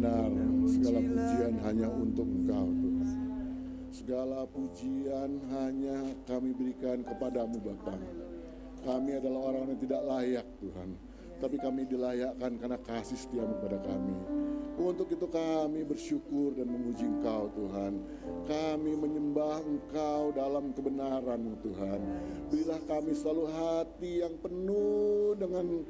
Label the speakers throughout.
Speaker 1: benar, segala pujian hanya untuk Engkau Tuhan. Segala pujian hanya kami berikan kepadamu Bapa. Kami adalah orang yang tidak layak Tuhan, tapi kami dilayakkan karena kasih setiamu kepada kami. Untuk itu kami bersyukur dan memuji Engkau Tuhan. Kami menyembah Engkau dalam kebenaran-Mu Tuhan. Berilah kami selalu hati yang penuh dengan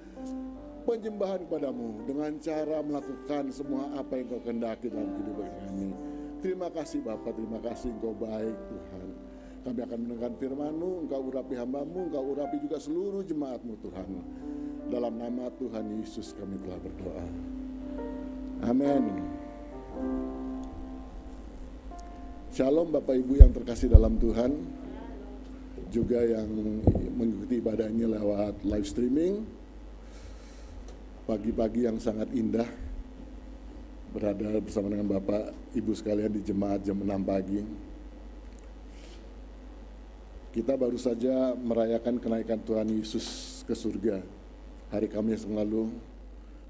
Speaker 1: penyembahan kepadamu, dengan cara melakukan semua apa yang Kau kehendaki dalam kehidupan kami. Terima kasih Bapa, terima kasih Engkau baik Tuhan. Kami akan mendengarkan firman-Mu, Engkau urapi hamba-Mu, Engkau urapi juga seluruh jemaat-Mu Tuhan. Dalam nama Tuhan Yesus kami telah berdoa. Amin. Shalom Bapak Ibu yang terkasih dalam Tuhan, juga yang mengikuti ibadah ini lewat live streaming. Pagi-pagi yang sangat indah, berada bersama dengan Bapak Ibu sekalian di jemaat jam 6 pagi. Kita baru saja merayakan kenaikan Tuhan Yesus ke surga. Hari Kamis yang lalu,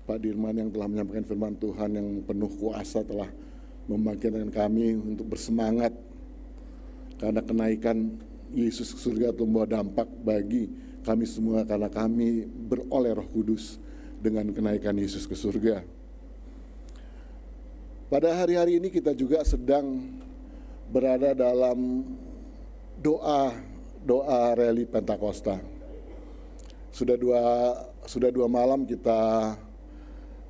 Speaker 1: Pak Dirman yang telah menyampaikan firman Tuhan yang penuh kuasa telah membangkitkan kami untuk bersemangat. Karena kenaikan Yesus ke surga itu membawa dampak bagi kami semua, karena kami beroleh Roh Kudus dengan kenaikan Yesus ke surga. Pada hari-hari ini kita juga sedang berada dalam doa rally Pentakosta. Sudah dua malam kita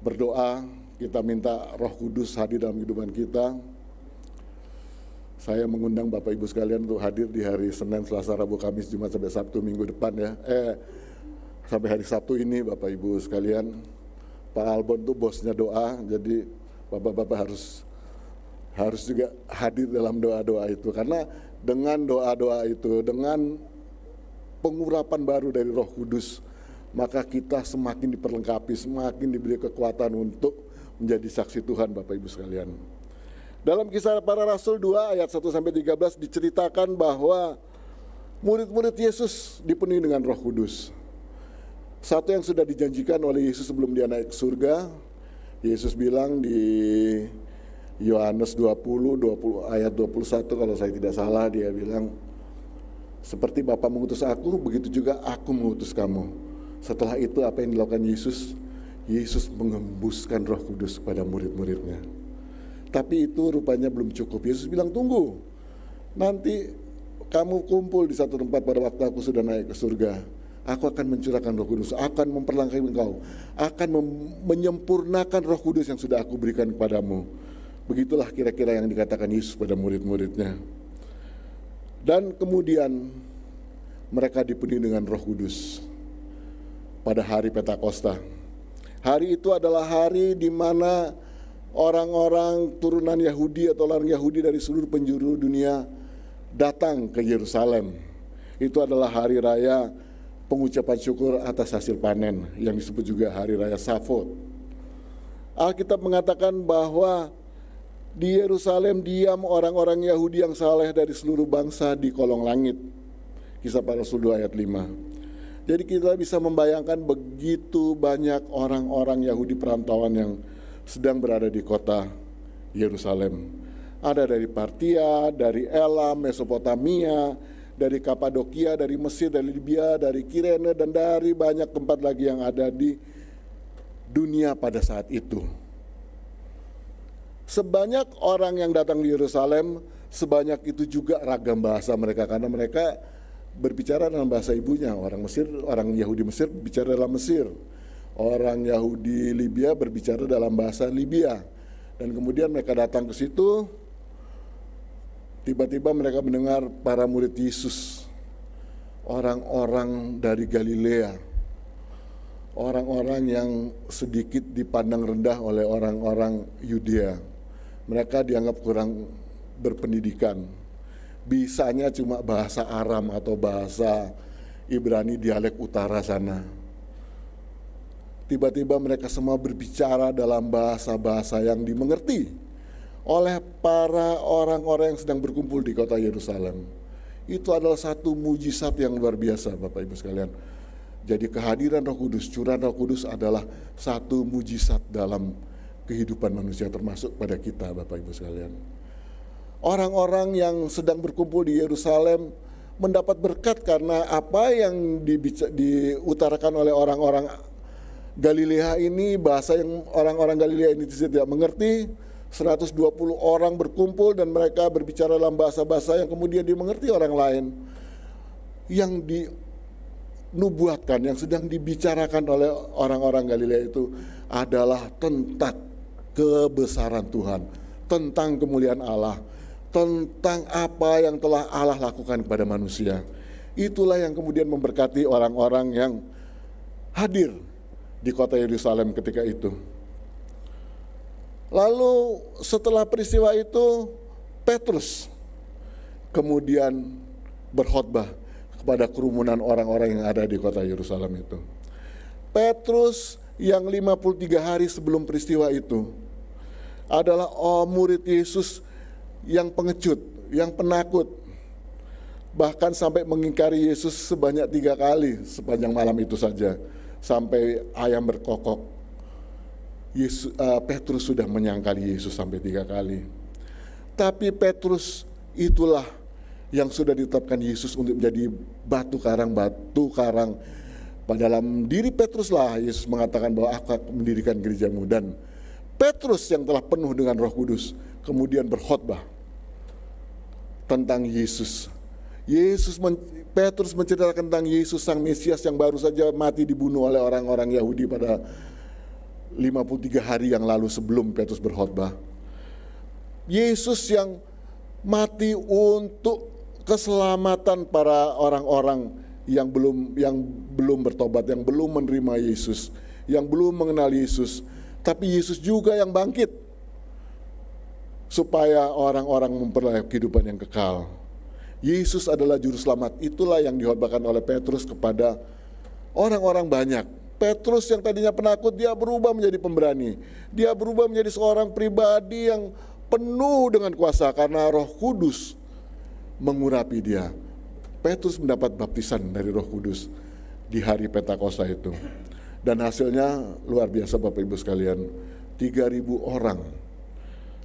Speaker 1: berdoa, kita minta Roh Kudus hadir dalam kehidupan kita. Saya mengundang Bapak Ibu sekalian untuk hadir di hari Senin, Selasa, Rabu, Kamis, Jumat sampai Sabtu minggu depan ya. Sampai hari Sabtu ini Bapak Ibu sekalian. Pak Albon tuh bosnya doa, jadi Bapak-bapak harus juga hadir dalam doa-doa itu. Karena dengan doa-doa itu, dengan pengurapan baru dari Roh Kudus, maka kita semakin diperlengkapi, semakin diberi kekuatan untuk menjadi saksi Tuhan Bapak Ibu sekalian. Dalam Kisah Para Rasul 2 ayat 1-13 diceritakan bahwa murid-murid Yesus dipenuhi dengan Roh Kudus. Satu yang sudah dijanjikan oleh Yesus sebelum dia naik ke surga. Yesus bilang di Yohanes 20 ayat 21 kalau saya tidak salah, dia bilang, seperti Bapa mengutus aku, begitu juga aku mengutus kamu. Setelah itu apa yang dilakukan Yesus? Yesus mengembuskan Roh Kudus kepada murid-muridnya. Tapi itu rupanya belum cukup. Yesus bilang, tunggu, nanti kamu kumpul di satu tempat pada waktu aku sudah naik ke surga. Aku akan mencurahkan Roh Kudus, akan memperlengkapi engkau, akan menyempurnakan Roh Kudus yang sudah aku berikan kepadamu. Begitulah kira-kira yang dikatakan Yesus pada murid-muridnya. Dan kemudian mereka dipenuhi dengan Roh Kudus pada hari Pentakosta. Hari itu adalah hari di mana orang-orang turunan Yahudi atau orang Yahudi dari seluruh penjuru dunia datang ke Yerusalem. Itu adalah hari raya pengucapan syukur atas hasil panen yang disebut juga hari raya Shavuot. Alkitab mengatakan bahwa di Yerusalem diam orang-orang Yahudi yang saleh dari seluruh bangsa di kolong langit. Kisah Para Rasul 2 ayat 5. Jadi kita bisa membayangkan begitu banyak orang-orang Yahudi perantauan yang sedang berada di kota Yerusalem. Ada dari Partia, dari Elam, Mesopotamia, dari Kapadokia, dari Mesir, dari Libya, dari Kirene, dan dari banyak tempat lagi yang ada di dunia pada saat itu. Sebanyak orang yang datang di Yerusalem, sebanyak itu juga ragam bahasa mereka, karena mereka berbicara dalam bahasa ibunya. Orang Yahudi Mesir berbicara dalam Mesir, orang Yahudi Libya berbicara dalam bahasa Libya. Dan kemudian mereka datang ke situ. Tiba-tiba mereka mendengar para murid Yesus, orang-orang dari Galilea, orang-orang yang sedikit dipandang rendah oleh orang-orang Yudea. Mereka dianggap kurang berpendidikan, bisanya cuma bahasa Aram atau bahasa Ibrani dialek utara sana. Tiba-tiba mereka semua berbicara dalam bahasa-bahasa yang dimengerti oleh para orang-orang yang sedang berkumpul di kota Yerusalem. Itu adalah satu mujizat yang luar biasa Bapak Ibu sekalian. Jadi kehadiran Roh Kudus, curahan Roh Kudus adalah satu mujizat dalam kehidupan manusia, termasuk pada kita, Bapak Ibu sekalian. Orang-orang yang sedang berkumpul di Yerusalem mendapat berkat karena apa yang diutarakan oleh orang-orang Galilea ini, bahasa yang orang-orang Galilea ini tidak mengerti. 120 orang berkumpul dan mereka berbicara dalam bahasa-bahasa yang kemudian dimengerti orang lain. Yang dinubuatkan, yang sedang dibicarakan oleh orang-orang Galilea itu adalah tentang kebesaran Tuhan, tentang kemuliaan Allah, tentang apa yang telah Allah lakukan kepada manusia. Itulah yang kemudian memberkati orang-orang yang hadir di kota Yerusalem ketika itu. Lalu setelah peristiwa itu, Petrus kemudian berkhotbah kepada kerumunan orang-orang yang ada di kota Yerusalem itu. Petrus yang 53 hari sebelum peristiwa itu adalah murid Yesus yang pengecut, yang penakut, bahkan sampai mengingkari Yesus sebanyak 3 kali sepanjang malam itu saja, sampai ayam berkokok. Petrus sudah menyangkali Yesus sampai 3 kali. Tapi Petrus itulah yang sudah ditetapkan Yesus untuk menjadi batu karang. Pada dalam diri Petrus lah Yesus mengatakan bahwa aku akan mendirikan gerejamu. Dan Petrus yang telah penuh dengan Roh Kudus kemudian berkhotbah tentang Yesus. Petrus menceritakan tentang Yesus sang Mesias yang baru saja mati dibunuh oleh orang-orang Yahudi pada 53 hari yang lalu sebelum Petrus berkhotbah. Yesus yang mati untuk keselamatan para orang-orang yang belum bertobat, yang belum menerima Yesus, yang belum mengenal Yesus. Tapi Yesus juga yang bangkit supaya orang-orang memperoleh kehidupan yang kekal. Yesus adalah juru selamat. Itulah yang dikhotbahkan oleh Petrus kepada orang-orang banyak. Petrus yang tadinya penakut, dia berubah menjadi pemberani. Dia berubah menjadi seorang pribadi yang penuh dengan kuasa karena Roh Kudus mengurapi dia. Petrus mendapat baptisan dari Roh Kudus di hari Pentakosta itu. Dan hasilnya luar biasa, Bapak Ibu sekalian. 3.000 orang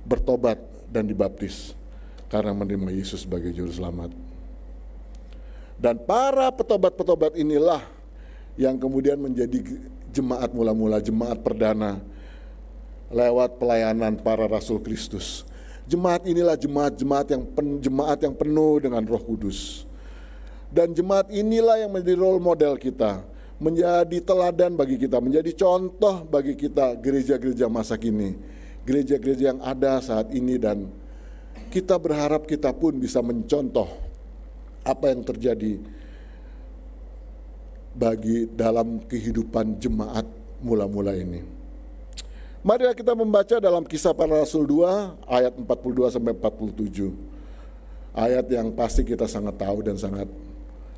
Speaker 1: bertobat dan dibaptis karena menerima Yesus sebagai juru selamat. Dan para petobat-petobat inilah yang kemudian menjadi jemaat mula-mula, jemaat perdana lewat pelayanan para rasul Kristus. Jemaat inilah jemaat yang penuh dengan Roh Kudus. Dan jemaat inilah yang menjadi role model kita, menjadi teladan bagi kita, menjadi contoh bagi kita gereja-gereja masa kini, gereja-gereja yang ada saat ini, dan kita berharap kita pun bisa mencontoh apa yang terjadi bagi dalam kehidupan jemaat mula-mula ini. Mari kita membaca dalam Kisah Para Rasul 2 ayat 42 sampai 47. Ayat yang pasti kita sangat tahu dan sangat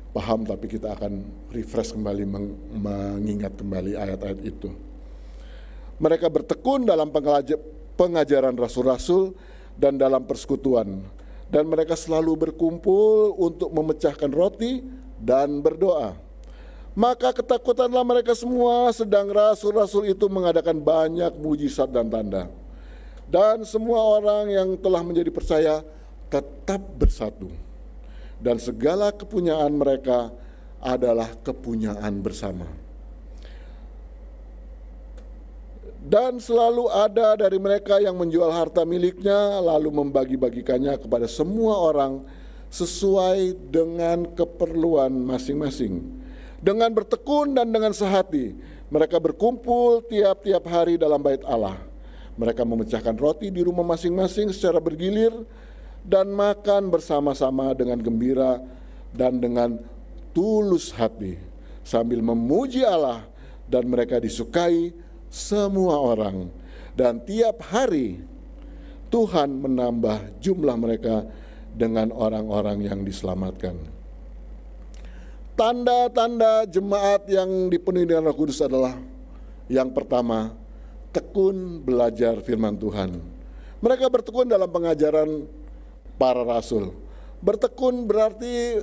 Speaker 1: paham, tapi kita akan refresh kembali, mengingat kembali ayat-ayat itu. Mereka bertekun dalam pengajaran rasul-rasul dan dalam persekutuan, dan mereka selalu berkumpul untuk memecahkan roti dan berdoa. Maka ketakutanlah mereka semua, sedang rasul-rasul itu mengadakan banyak mujizat dan tanda. Dan semua orang yang telah menjadi percaya tetap bersatu. Dan segala kepunyaan mereka adalah kepunyaan bersama. Dan selalu ada dari mereka yang menjual harta miliknya, lalu membagi-bagikannya kepada semua orang sesuai dengan keperluan masing-masing. Dengan bertekun dan dengan sehati, mereka berkumpul tiap-tiap hari dalam bait Allah. Mereka memecahkan roti di rumah masing-masing secara bergilir dan makan bersama-sama dengan gembira dan dengan tulus hati, sambil memuji Allah, dan mereka disukai semua orang. Dan tiap hari Tuhan menambah jumlah mereka dengan orang-orang yang diselamatkan. Tanda-tanda jemaat yang dipenuhi dengan Roh Kudus adalah, yang pertama, tekun belajar firman Tuhan. Mereka bertekun dalam pengajaran para rasul. Bertekun berarti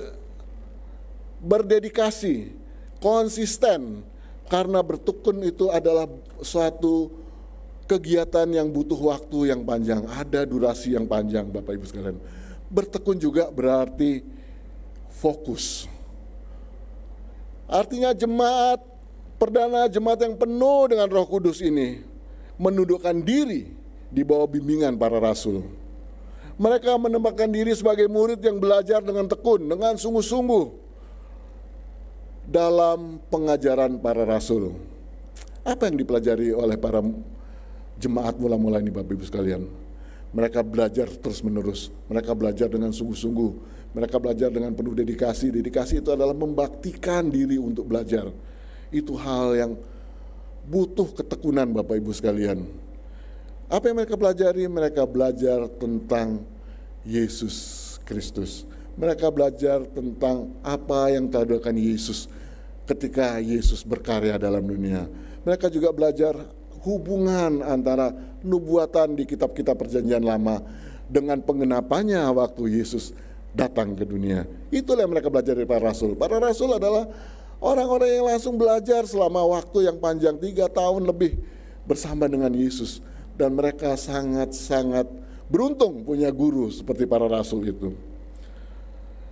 Speaker 1: berdedikasi, konsisten, karena bertekun itu adalah suatu kegiatan yang butuh waktu yang panjang, ada durasi yang panjang Bapak Ibu sekalian. Bertekun juga berarti fokus. Artinya jemaat perdana, jemaat yang penuh dengan Roh Kudus ini menundukkan diri di bawah bimbingan para rasul. Mereka menempatkan diri sebagai murid yang belajar dengan tekun, dengan sungguh-sungguh dalam pengajaran para rasul. Apa yang dipelajari oleh para jemaat mula-mula ini Bapak Ibu sekalian? Mereka belajar terus-menerus, mereka belajar dengan sungguh-sungguh, mereka belajar dengan penuh dedikasi. Dedikasi itu adalah membaktikan diri untuk belajar. Itu hal yang butuh ketekunan Bapak Ibu sekalian. Apa yang mereka pelajari? Mereka belajar tentang Yesus Kristus. Mereka belajar tentang apa yang telah dilakukan Yesus ketika Yesus berkarya dalam dunia. Mereka juga belajar hubungan antara nubuatan di kitab-kitab perjanjian lama dengan pengenapannya waktu Yesus datang ke dunia. Itulah yang mereka belajar dari para rasul. Para rasul adalah orang-orang yang langsung belajar selama waktu yang panjang, 3 tahun lebih bersama dengan Yesus. Dan mereka sangat-sangat beruntung punya guru seperti para rasul itu.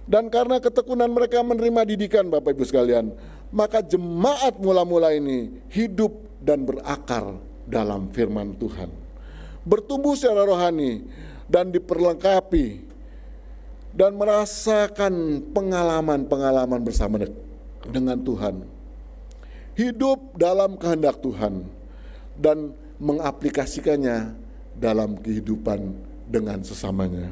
Speaker 1: Dan karena ketekunan mereka menerima didikan Bapak Ibu sekalian, maka jemaat mula-mula ini hidup dan berakar dalam firman Tuhan, bertumbuh secara rohani dan diperlengkapi dan merasakan pengalaman-pengalaman bersama dengan Tuhan, hidup dalam kehendak Tuhan dan mengaplikasikannya dalam kehidupan dengan sesamanya.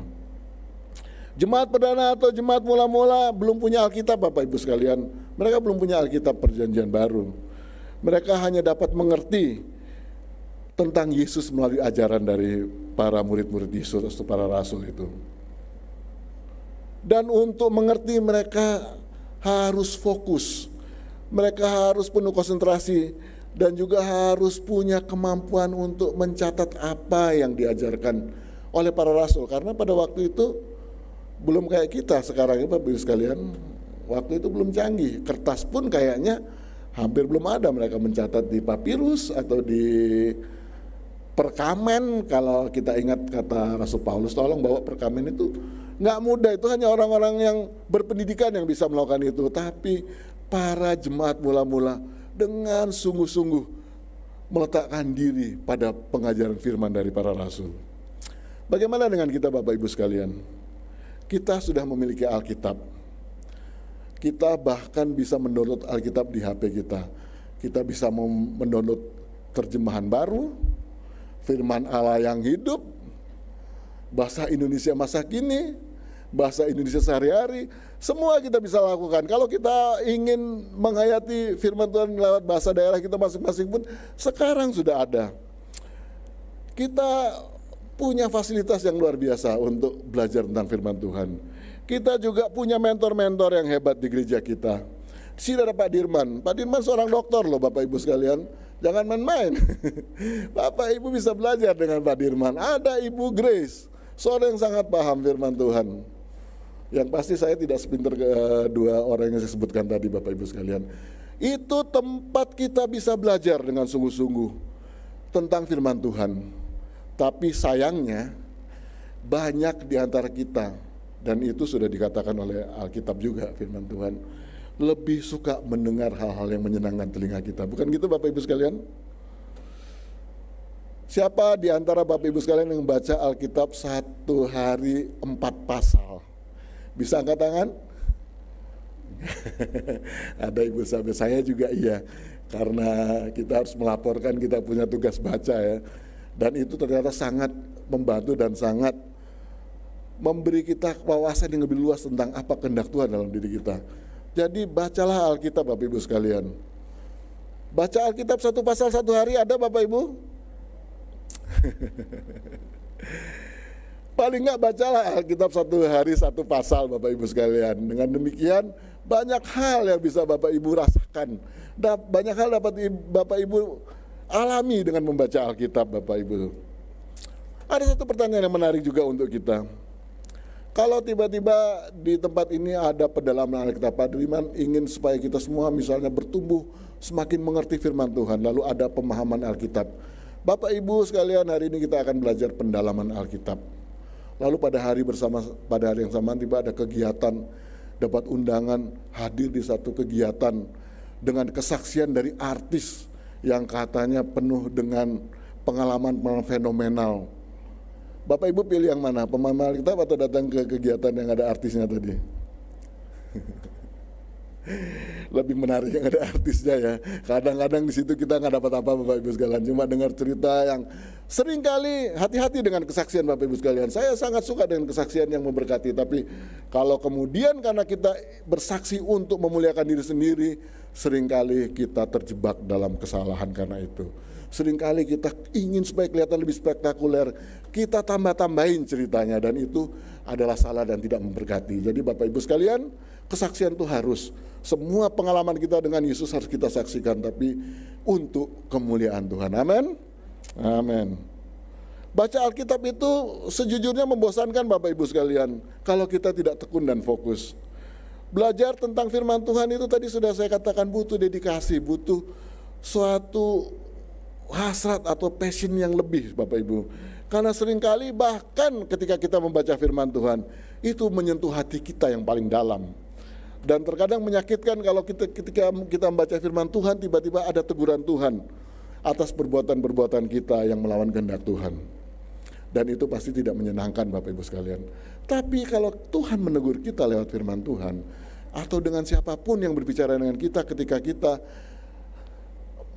Speaker 1: Jemaat perdana atau jemaat mula-mula belum punya Alkitab Bapak Ibu sekalian. Mereka belum punya Alkitab perjanjian baru. Mereka hanya dapat mengerti tentang Yesus melalui ajaran dari para murid-murid Yesus atau para rasul itu. Dan untuk mengerti mereka harus fokus. Mereka harus penuh konsentrasi dan juga harus punya kemampuan untuk mencatat apa yang diajarkan oleh para rasul. Karena pada waktu itu belum kayak kita sekarang ya Bapak Ibu sekalian. Waktu itu belum canggih. Kertas pun kayaknya hampir belum ada. Mereka mencatat di papirus atau di perkamen. Kalau kita ingat kata Rasul Paulus, tolong bawa perkamen itu. Nggak mudah, itu hanya orang-orang yang berpendidikan yang bisa melakukan itu. Tapi para jemaat mula-mula dengan sungguh-sungguh meletakkan diri pada pengajaran firman dari para rasul. Bagaimana dengan kita Bapak Ibu sekalian? Kita sudah memiliki Alkitab. Kita bahkan bisa mendownload Alkitab di HP kita. Kita bisa mendownload terjemahan baru, firman Allah yang hidup, bahasa Indonesia masa kini, bahasa Indonesia sehari-hari. Semua kita bisa lakukan. Kalau kita ingin menghayati firman Tuhan lewat bahasa daerah kita masing-masing pun sekarang sudah ada. Kita punya fasilitas yang luar biasa untuk belajar tentang firman Tuhan. Kita juga punya mentor-mentor yang hebat di gereja kita. Di sini ada Pak Dirman. Pak Dirman seorang dokter loh Bapak Ibu sekalian. Jangan main-main. Bapak Ibu bisa belajar dengan Pak Dirman. Ada Ibu Grace, seorang yang sangat paham firman Tuhan. Yang pasti saya tidak sepintar kedua orang yang saya sebutkan tadi Bapak Ibu sekalian. Itu tempat kita bisa belajar dengan sungguh-sungguh tentang firman Tuhan. Tapi sayangnya banyak di antara kita, dan itu sudah dikatakan oleh Alkitab juga firman Tuhan, lebih suka mendengar hal-hal yang menyenangkan telinga kita. Bukan gitu Bapak Ibu sekalian? Siapa di antara Bapak Ibu sekalian yang baca Alkitab 1 hari 4 pasal? Bisa angkat tangan? Ada ibu sahabat, saya juga iya. Karena kita harus melaporkan kita punya tugas baca ya. Dan itu ternyata sangat membantu dan sangat memberi kita wawasan yang lebih luas tentang apa kehendak Tuhan dalam diri kita. Jadi bacalah Alkitab Bapak Ibu sekalian. Baca Alkitab 1 pasal 1 hari ada Bapak Ibu? Paling enggak bacalah Alkitab 1 hari 1 pasal Bapak Ibu sekalian. Dengan demikian banyak hal yang bisa Bapak Ibu rasakan. Banyak hal dapat Bapak Ibu alami dengan membaca Alkitab Bapak Ibu. Ada satu pertanyaan yang menarik juga untuk kita. Kalau tiba-tiba di tempat ini ada pendalaman Alkitab, Pak Dirman ingin supaya kita semua misalnya bertumbuh semakin mengerti firman Tuhan, lalu ada pemahaman Alkitab. Bapak Ibu sekalian, hari ini kita akan belajar pendalaman Alkitab. Lalu pada hari yang sama tiba ada kegiatan, dapat undangan hadir di satu kegiatan dengan kesaksian dari artis yang katanya penuh dengan pengalaman fenomenal. Bapak Ibu pilih yang mana? Pemahaman Alkitab atau datang ke kegiatan yang ada artisnya tadi? Lebih menarik yang ada artisnya ya. Kadang-kadang di situ kita nggak dapat apa Bapak Ibu sekalian, cuma dengar cerita yang seringkali. Hati-hati dengan kesaksian Bapak Ibu sekalian. Saya sangat suka dengan kesaksian yang memberkati, tapi kalau kemudian karena kita bersaksi untuk memuliakan diri sendiri, seringkali kita terjebak dalam kesalahan karena itu. Seringkali kita ingin supaya kelihatan lebih spektakuler, kita tambah-tambahin ceritanya, dan itu adalah salah dan tidak memberkati. Jadi Bapak Ibu sekalian, kesaksian itu harus, semua pengalaman kita dengan Yesus harus kita saksikan, tapi untuk kemuliaan Tuhan. Amin. Amin. Baca Alkitab itu sejujurnya membosankan Bapak Ibu sekalian kalau kita tidak tekun dan fokus. Belajar tentang firman Tuhan itu tadi sudah saya katakan butuh dedikasi, butuh suatu hasrat atau passion yang lebih Bapak Ibu. Karena seringkali bahkan ketika kita membaca firman Tuhan, itu menyentuh hati kita yang paling dalam. Dan terkadang menyakitkan kalau ketika kita membaca firman Tuhan, tiba-tiba ada teguran Tuhan atas perbuatan-perbuatan kita yang melawan kehendak Tuhan. Dan itu pasti tidak menyenangkan Bapak Ibu sekalian. Tapi kalau Tuhan menegur kita lewat firman Tuhan, atau dengan siapapun yang berbicara dengan kita ketika kita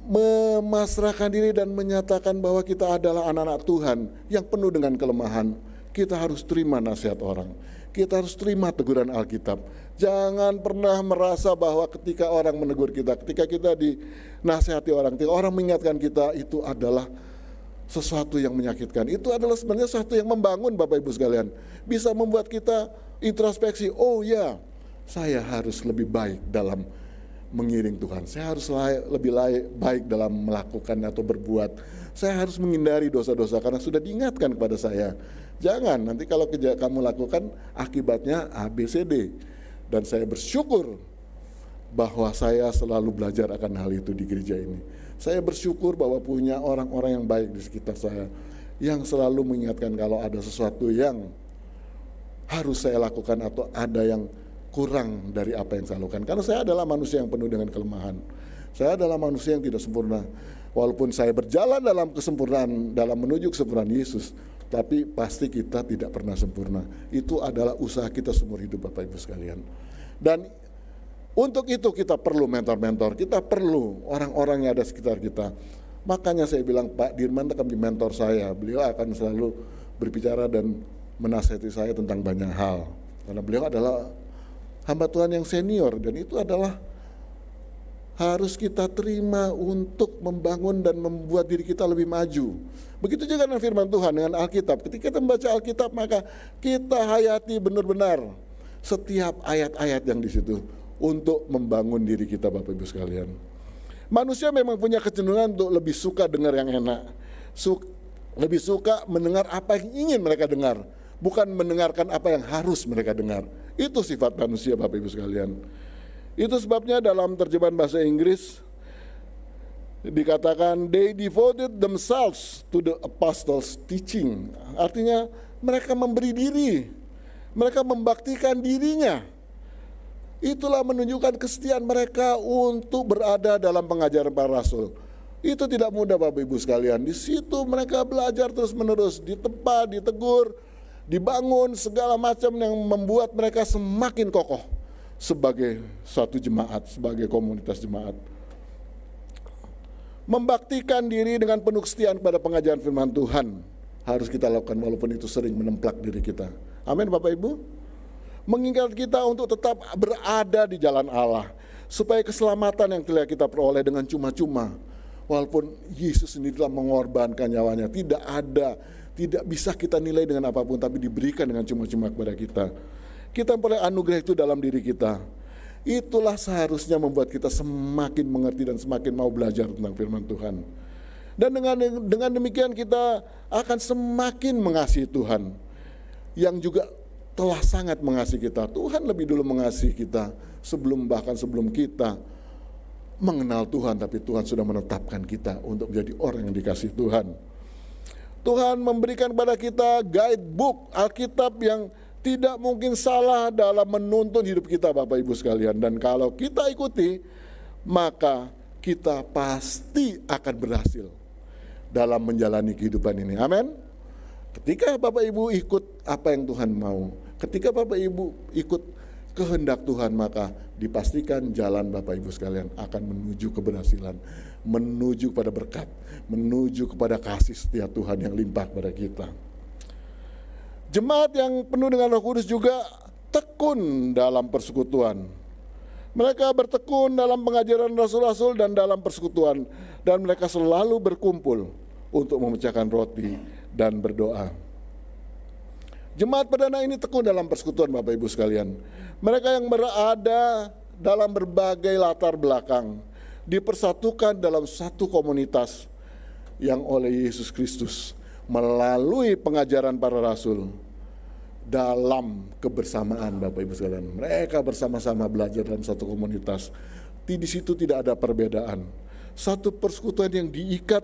Speaker 1: memasrahkan diri dan menyatakan bahwa kita adalah anak-anak Tuhan yang penuh dengan kelemahan, kita harus terima nasihat orang. Kita harus terima teguran Alkitab. Jangan pernah merasa bahwa ketika orang menegur kita, ketika kita dinasihati orang, ketika orang mengingatkan kita, itu adalah sesuatu yang menyakitkan. Itu adalah sebenarnya sesuatu yang membangun Bapak Ibu sekalian. Bisa membuat kita introspeksi, oh ya, saya harus lebih baik dalam mengiring Tuhan. Saya harus lebih baik dalam melakukan atau berbuat. Saya harus menghindari dosa-dosa karena sudah diingatkan kepada saya. Jangan, nanti kalau kamu lakukan akibatnya A, B, C, D. Dan saya bersyukur bahwa saya selalu belajar akan hal itu di gereja ini. Saya bersyukur bahwa punya orang-orang yang baik di sekitar saya, yang selalu mengingatkan kalau ada sesuatu yang harus saya lakukan atau ada yang kurang dari apa yang saya lakukan. Karena saya adalah manusia yang penuh dengan kelemahan. Saya adalah manusia yang tidak sempurna. Walaupun saya berjalan dalam kesempurnaan, dalam menuju kesempurnaan Yesus, tapi pasti kita tidak pernah sempurna. Itu adalah usaha kita seumur hidup Bapak Ibu sekalian. Dan untuk itu kita perlu mentor-mentor, kita perlu orang-orang yang ada sekitar kita. Makanya saya bilang Pak Dirman akan menjadi mentor saya. Beliau akan selalu berbicara dan menasihati saya tentang banyak hal. Karena beliau adalah hamba Tuhan yang senior, dan itu adalah harus kita terima untuk membangun dan membuat diri kita lebih maju. Begitu juga dengan firman Tuhan, dengan Alkitab. Ketika kita membaca Alkitab, maka kita hayati benar-benar setiap ayat-ayat yang di situ untuk membangun diri kita Bapak Ibu sekalian. Manusia memang punya kecenderungan untuk lebih suka dengar yang enak. Lebih suka mendengar apa yang ingin mereka dengar, bukan mendengarkan apa yang harus mereka dengar. Itu sifat manusia Bapak Ibu sekalian. Itu sebabnya dalam terjemahan bahasa Inggris dikatakan they devoted themselves to the apostles' teaching. Artinya mereka memberi diri, mereka membaktikan dirinya. Itulah menunjukkan kesetiaan mereka untuk berada dalam pengajaran para rasul. Itu tidak mudah Bapak Ibu sekalian. Di situ mereka belajar terus-menerus, ditempa, ditegur, dibangun segala macam yang membuat mereka semakin kokoh sebagai suatu jemaat, sebagai komunitas jemaat. Membaktikan diri dengan penuh kesetiaan kepada pengajaran firman Tuhan harus kita lakukan walaupun itu sering menemplak diri kita. Amin Bapak Ibu. Mengingat kita untuk tetap berada di jalan Allah, supaya keselamatan yang telah kita peroleh dengan cuma-cuma, walaupun Yesus sendiri telah mengorbankan nyawanya, tidak bisa kita nilai dengan apapun, tapi diberikan dengan cuma-cuma kepada kita. Kita memperoleh anugerah itu dalam diri kita. Itulah seharusnya membuat kita semakin mengerti dan semakin mau belajar tentang firman Tuhan. Dan dengan demikian kita akan semakin mengasihi Tuhan, yang juga telah sangat mengasihi kita. Tuhan lebih dulu mengasihi kita bahkan sebelum kita mengenal Tuhan, tapi Tuhan sudah menetapkan kita untuk menjadi orang yang dikasihi Tuhan. Tuhan memberikan kepada kita guidebook Alkitab yang tidak mungkin salah dalam menuntun hidup kita, Bapak Ibu sekalian. Dan kalau kita ikuti, maka kita pasti akan berhasil dalam menjalani kehidupan ini. Amin. Ketika Bapak Ibu ikut apa yang Tuhan mau, ketika Bapak Ibu ikut kehendak Tuhan, maka dipastikan jalan Bapak Ibu sekalian akan menuju keberhasilan, menuju kepada berkat, menuju kepada kasih setia Tuhan yang limpah pada kita. Jemaat yang penuh dengan Roh Kudus juga tekun dalam persekutuan. Mereka bertekun dalam pengajaran rasul-rasul dan dalam persekutuan, dan mereka selalu berkumpul untuk memecahkan roti dan berdoa. Jemaat perdana ini tekun dalam persekutuan, Bapak Ibu sekalian. Mereka yang berada dalam berbagai latar belakang dipersatukan dalam satu komunitas yang oleh Yesus Kristus melalui pengajaran para rasul dalam kebersamaan, Bapak Ibu sekalian. Mereka bersama-sama belajar dalam satu komunitas. Di situ tidak ada perbedaan. Satu persekutuan yang diikat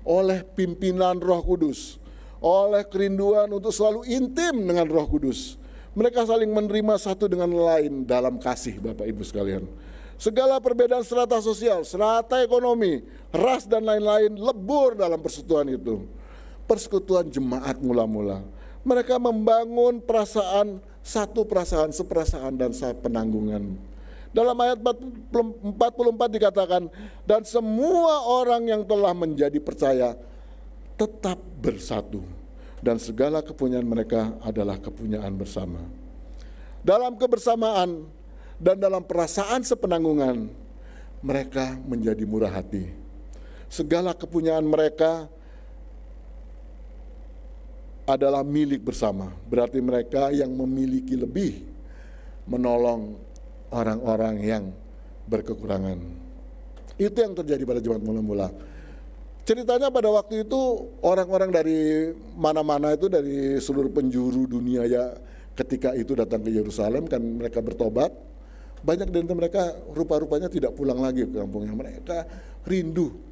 Speaker 1: oleh pimpinan Roh Kudus, oleh kerinduan untuk selalu intim dengan Roh Kudus. Mereka saling menerima satu dengan lain dalam kasih, Bapak Ibu sekalian. Segala perbedaan strata sosial, strata ekonomi, ras dan lain-lain lebur dalam persekutuan itu. Persekutuan jemaat mula-mula. Mereka membangun perasaan, satu perasaan, seperasaan dan penanggungan. Dalam ayat 44 dikatakan, dan semua orang yang telah menjadi percaya tetap bersatu, dan segala kepunyaan mereka adalah kepunyaan bersama. Dalam kebersamaan dan dalam perasaan sepenanggungan, mereka menjadi murah hati. Segala kepunyaan mereka adalah milik bersama. Berarti mereka yang memiliki lebih menolong orang-orang yang berkekurangan. Itu yang terjadi pada jemaat mula-mula. Ceritanya pada waktu itu orang-orang dari mana-mana itu, dari seluruh penjuru dunia ya, ketika itu datang ke Yerusalem, kan mereka bertobat. Banyak dari mereka rupa-rupanya tidak pulang lagi ke kampungnya. Mereka rindu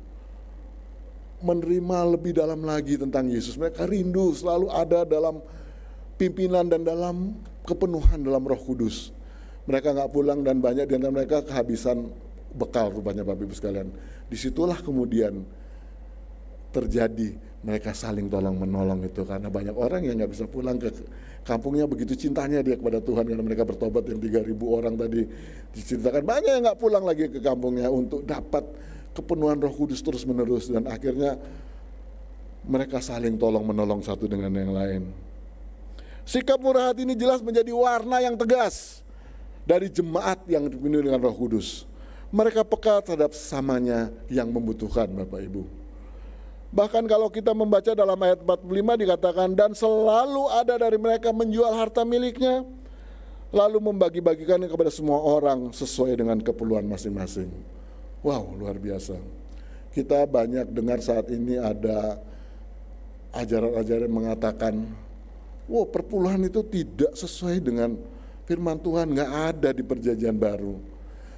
Speaker 1: menerima lebih dalam lagi tentang Yesus. Mereka rindu selalu ada dalam pimpinan dan dalam kepenuhan dalam Roh Kudus. Mereka nggak pulang dan banyak di antara mereka kehabisan bekal rupanya, Bapak Ibu sekalian. Disitulah kemudian terjadi mereka saling tolong menolong itu, karena banyak orang yang nggak bisa pulang ke kampungnya, begitu cintanya dia kepada Tuhan karena mereka bertobat. Yang 3.000 orang tadi diceritakan, banyak yang nggak pulang lagi ke kampungnya untuk dapat kepenuhan Roh Kudus terus menerus, dan akhirnya mereka saling tolong menolong satu dengan yang lain. Sikap murah hati ini jelas menjadi warna yang tegas dari jemaat yang dipenuhi dengan Roh Kudus. Mereka peka terhadap sesamanya yang membutuhkan, Bapak Ibu. Bahkan kalau kita membaca dalam ayat 45 dikatakan, dan selalu ada dari mereka menjual harta miliknya, lalu membagi-bagikannya kepada semua orang sesuai dengan keperluan masing-masing. Wow, luar biasa. Kita banyak dengar saat ini ada ajaran-ajaran mengatakan, wow, perpuluhan itu tidak sesuai dengan firman Tuhan, nggak ada di Perjanjian Baru.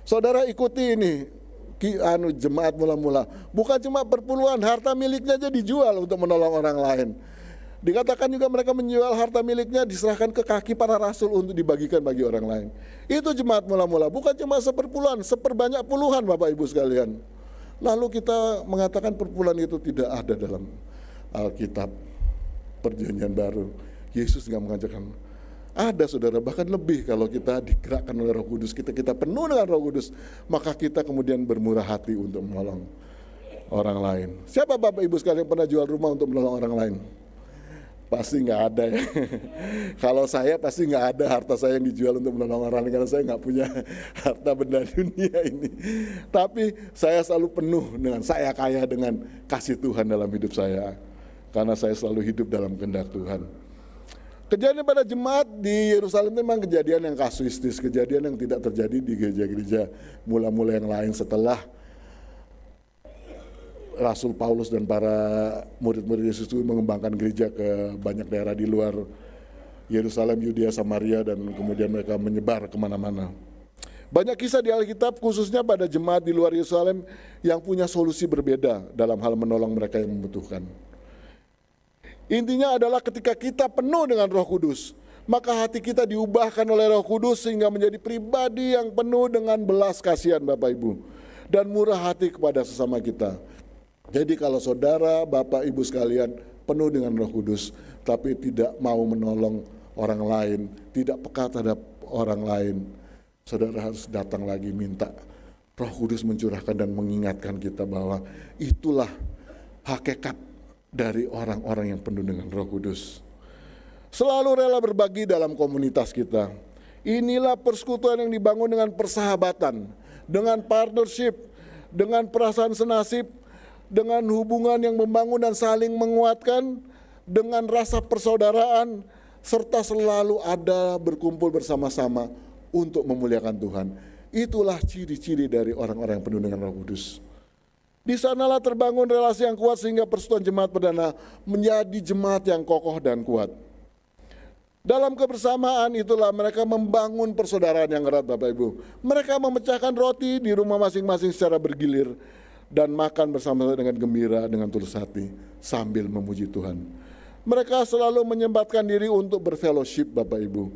Speaker 1: Saudara ikuti ini, jemaat mula-mula, bukan cuma perpuluhan, harta miliknya aja dijual untuk menolong orang lain. Dikatakan juga mereka menjual harta miliknya, diserahkan ke kaki para rasul untuk dibagikan bagi orang lain. Itu jemaat mula-mula, bukan cuma seperpuluhan, seperbanyak puluhan, Bapak Ibu sekalian. Lalu kita mengatakan perpuluhan itu tidak ada dalam Alkitab Perjanjian Baru. Yesus nggak mengajarkan. Ada, saudara, bahkan lebih. Kalau kita digerakkan oleh Roh Kudus, kita penuh dengan Roh Kudus, maka kita kemudian bermurah hati untuk menolong orang lain. Siapa Bapak Ibu sekalian pernah jual rumah untuk menolong orang lain? Pasti nggak ada ya. Kalau saya pasti nggak ada harta saya yang dijual untuk menolong orang lain, karena saya nggak punya harta benda dunia ini. Tapi saya selalu penuh dengan, saya kaya dengan kasih Tuhan dalam hidup saya, karena saya selalu hidup dalam kehendak Tuhan. Kejadian pada jemaat di Yerusalem memang kejadian yang kasuistis, kejadian yang tidak terjadi di gereja-gereja mula-mula yang lain setelah Rasul Paulus dan para murid-murid Yesus itu mengembangkan gereja ke banyak daerah di luar Yerusalem, Yudea, Samaria, dan kemudian mereka menyebar kemana-mana. Banyak kisah di Alkitab khususnya pada jemaat di luar Yerusalem yang punya solusi berbeda dalam hal menolong mereka yang membutuhkan. Intinya adalah ketika kita penuh dengan Roh Kudus, maka hati kita diubahkan oleh Roh Kudus sehingga menjadi pribadi yang penuh dengan belas kasihan Bapak Ibu, dan murah hati kepada sesama kita. Jadi kalau saudara, Bapak Ibu sekalian penuh dengan Roh Kudus, tapi tidak mau menolong orang lain, tidak peka terhadap orang lain, saudara harus datang lagi minta Roh Kudus mencurahkan dan mengingatkan kita bahwa itulah hakikat dari orang-orang yang penuh dengan Roh Kudus. Selalu rela berbagi dalam komunitas kita. Inilah persekutuan yang dibangun dengan persahabatan, dengan partnership, dengan perasaan senasib, dengan hubungan yang membangun dan saling menguatkan, dengan rasa persaudaraan, serta selalu ada berkumpul bersama-sama untuk memuliakan Tuhan. Itulah ciri-ciri dari orang-orang yang penuh dengan Roh Kudus. Di sanalah terbangun relasi yang kuat sehingga persekutuan jemaat perdana menjadi jemaat yang kokoh dan kuat. Dalam kebersamaan itulah mereka membangun persaudaraan yang erat Bapak Ibu. Mereka memecahkan roti di rumah masing-masing secara bergilir dan makan bersama dengan gembira dengan tulus hati sambil memuji Tuhan. Mereka selalu menyempatkan diri untuk berfellowship Bapak Ibu.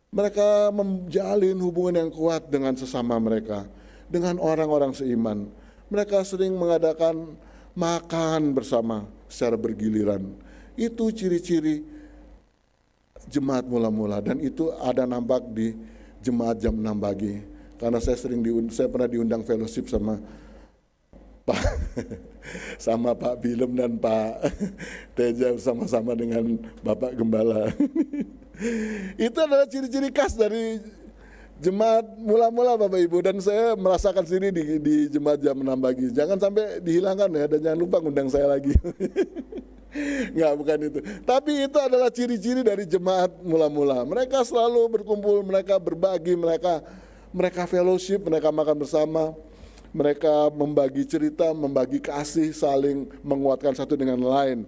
Speaker 1: Mereka menjalin hubungan yang kuat dengan sesama mereka, dengan orang-orang seiman. Mereka sering mengadakan makan bersama secara bergiliran. Itu ciri-ciri jemaat mula-mula, dan itu ada nampak di jemaat jam 6 pagi. Karena saya pernah diundang fellowship sama Pak Bilem dan Pak Teja bersama-sama dengan Bapak Gembala. Itu adalah ciri-ciri khas dari jemaat mula-mula Bapak Ibu, dan saya merasakan sendiri di jemaat jam 6 pagi. Jangan sampai dihilangkan ya, dan jangan lupa ngundang saya lagi. Enggak, bukan itu. Tapi itu adalah ciri-ciri dari jemaat mula-mula. Mereka selalu berkumpul, mereka berbagi, mereka fellowship, mereka makan bersama, mereka membagi cerita, membagi kasih, saling menguatkan satu dengan lain.